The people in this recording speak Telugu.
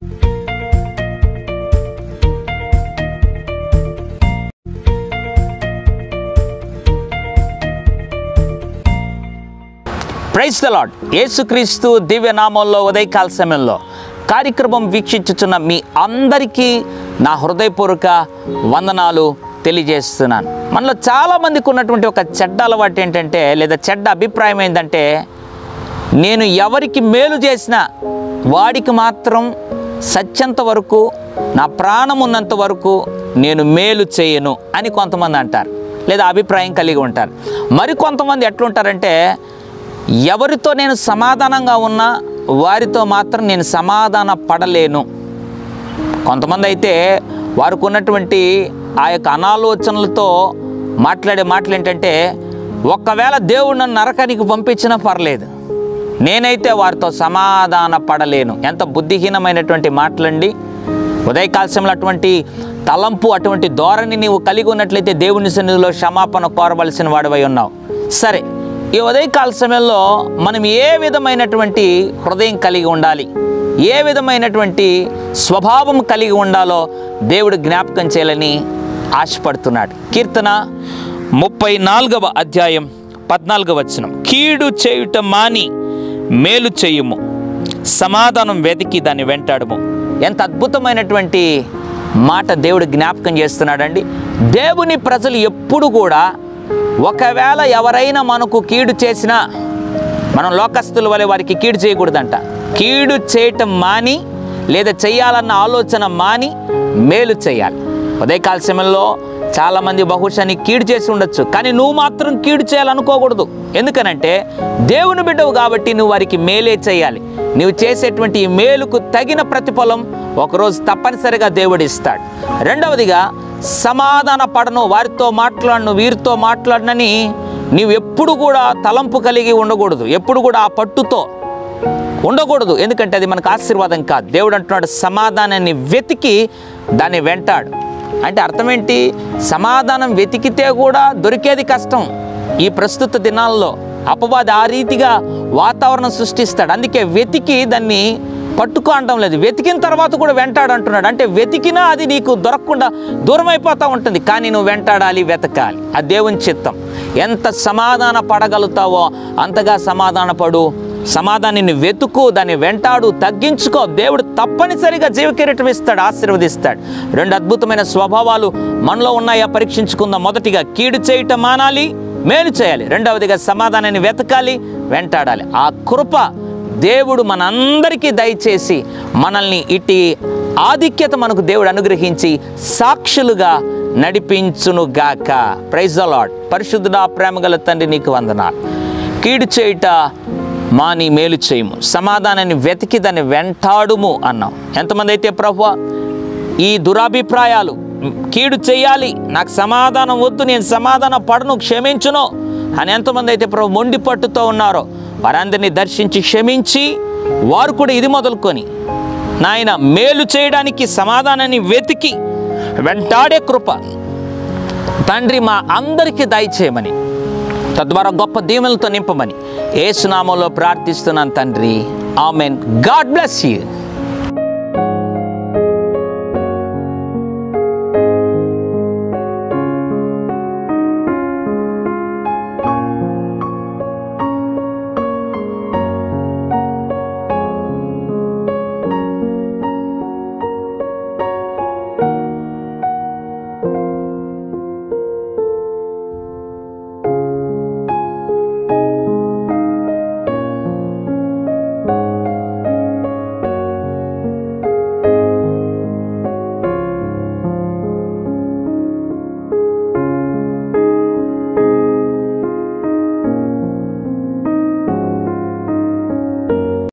Praise the lord. యేసుక్రీస్తు దివ్య నామంలో ఉదయకాల సమయంలో కార్యక్రమం వీక్షించుచున్న మీ అందరికీ నా హృదయపూర్వక వందనాలు తెలియజేస్తున్నాను. మనలో చాలామందికి ఉన్నటువంటి ఒక చెడ్డ అలవాటు ఏంటంటే, లేదా చెడ్డ అభిప్రాయం ఏంటంటే, నేను ఎవరికి మేలు చేసినా వాడికి మాత్రం సత్యంత వరకు, నా ప్రాణం ఉన్నంత వరకు నేను మేలు చేయను అని కొంతమంది అంటారు, లేదా అభిప్రాయం కలిగి ఉంటారు. మరి కొంతమంది ఎట్లుంటారంటే, ఎవరితో నేను సమాధానంగా ఉన్నా వారితో మాత్రం నేను సమాధాన పడలేను. కొంతమంది అయితే వారికి ఉన్నటువంటి ఆ యొక్క అనాలోచనలతో మాట్లాడే మాటలు ఏంటంటే, ఒకవేళ దేవుడు నన్ను నరకానికి పంపించినా పర్లేదు, నేనైతే వారితో సమాధాన పడలేను. ఎంత బుద్ధిహీనమైనటువంటి మాటలండి. ఉదయకాల సమయంలో అటువంటి తలంపు, అటువంటి ధోరణి నీవు కలిగి ఉన్నట్లయితే దేవుని సన్నిధిలో క్షమాపణ కోరవలసిన వాడివై ఉన్నావు. సరే, ఈ ఉదయకాల సమయంలో మనం ఏ విధమైనటువంటి హృదయం కలిగి ఉండాలి, ఏ విధమైనటువంటి స్వభావం కలిగి ఉండాలో దేవుడు జ్ఞాపకం చేయాలని ఆశపడుతున్నాడు. కీర్తన 34వ అధ్యాయం 14వ వచనం, కీడు చేయుట మాని మేలు చేయుము, సమాధానం వెతికి దాన్ని వెంటాడుము. ఎంత అద్భుతమైనటువంటి మాట దేవుడు జ్ఞాపకం చేస్తున్నాడండి. దేవుని ప్రజలు ఎప్పుడు కూడా ఒకవేళ ఎవరైనా మనకు కీడు చేసినా మనం లోకస్తుల వలె వారికి కీడు చేయకూడదంట. కీడు చేయటం మాని, లేదా చేయాలన్న ఆలోచన మాని మేలు చేయాలి. ఉదయకాల సమయంలో చాలామంది బహుశా నీకు కీడు చేసి ఉండొచ్చు, కానీ నువ్వు మాత్రం కీడు చేయాలనుకోకూడదు. ఎందుకనంటే దేవుని బిడ్డవు కాబట్టి నువ్వు వారికి మేలే చేయాలి. నువ్వు చేసేటువంటి ఈ మేలుకు తగిన ప్రతిఫలం ఒకరోజు తప్పనిసరిగా దేవుడు ఇస్తాడు. రెండవదిగా, సమాధాన పడను, వారితో మాట్లాడను, వీరితో మాట్లాడనని నీవు ఎప్పుడు కూడా తలంపు కలిగి ఉండకూడదు, ఎప్పుడు కూడా ఆ పట్టుతో ఉండకూడదు. ఎందుకంటే అది మనకు ఆశీర్వాదం కాదు. దేవుడు అంటున్నాడు, సమాధానాన్ని వెతికి దాన్ని వెంటాడు. అంటే అర్థం ఏంటి? సమాధానం వెతికితే కూడా దొరికేది కష్టం. ఈ ప్రస్తుత దినాల్లో అపవాది ఆ రీతిగా వాతావరణం సృష్టిస్తాడు. అందుకే వెతికి దాన్ని పట్టుకో అంటం లేదు, వెతికిన తర్వాత కూడా వెంటాడు అంటున్నాడు. అంటే వెతికినా అది నీకు దొరకకుండా దూరం అయిపోతూ ఉంటుంది, కానీ నువ్వు వెంటాడాలి, వెతకాలి. ఆ దేవుని చిత్తం. ఎంత సమాధాన పడగలుగుతావో అంతగా సమాధాన పడు, సమాధానాన్ని వెతుకు, దాన్ని వెంటాడు, తగ్గించుకో. దేవుడు తప్పనిసరిగా జీవకిరీటం ఇస్తాడు, ఆశీర్వదిస్తాడు. రెండు అద్భుతమైన స్వభావాలు మనలో ఉన్నాయా పరీక్షించుకుందాం. మొదటిగా, కీడు చేయటం మానాలి, మేలు చేయాలి. రెండవదిగా, సమాధానాన్ని వెతకాలి, వెంటాడాలి. ఆ కృప దేవుడు మనందరికీ దయచేసి మనల్ని ఇట్టి ఆధిక్యత మనకు దేవుడు అనుగ్రహించి సాక్షులుగా నడిపించునుగాక. Praise the Lord. పరిశుద్ధుడా, ప్రేమగల తండ్రి, నీకు వందనాలు. కీడు చేయుట మాని మేలు చేయుము, సమాధానాన్ని వెతికి దాన్ని వెంటాడుము అన్నాం. ఎంతమంది అయితే ప్రభువా ఈ దురాభిప్రాయాలు, కీడు చేయాలి, నాకు సమాధానం వద్దు, నేను సమాధాన పడను, క్షమించును అని ఎంతమంది అయితే ప్రభు మొండి పట్టుతో ఉన్నారో వారందరినీ దర్శించి క్షమించి, వారు కూడా ఇది మొదలుకొని నాయన మేలు చేయడానికి, సమాధానాన్ని వెతికి వెంటాడే కృప తండ్రి మా అందరికీ దయచేయమని, తద్వారా గొప్ప దీవెనలతో నింపమని యేసు నామములో ప్రార్థిస్తున్నాను తండ్రి. ఆమెన్. God bless you.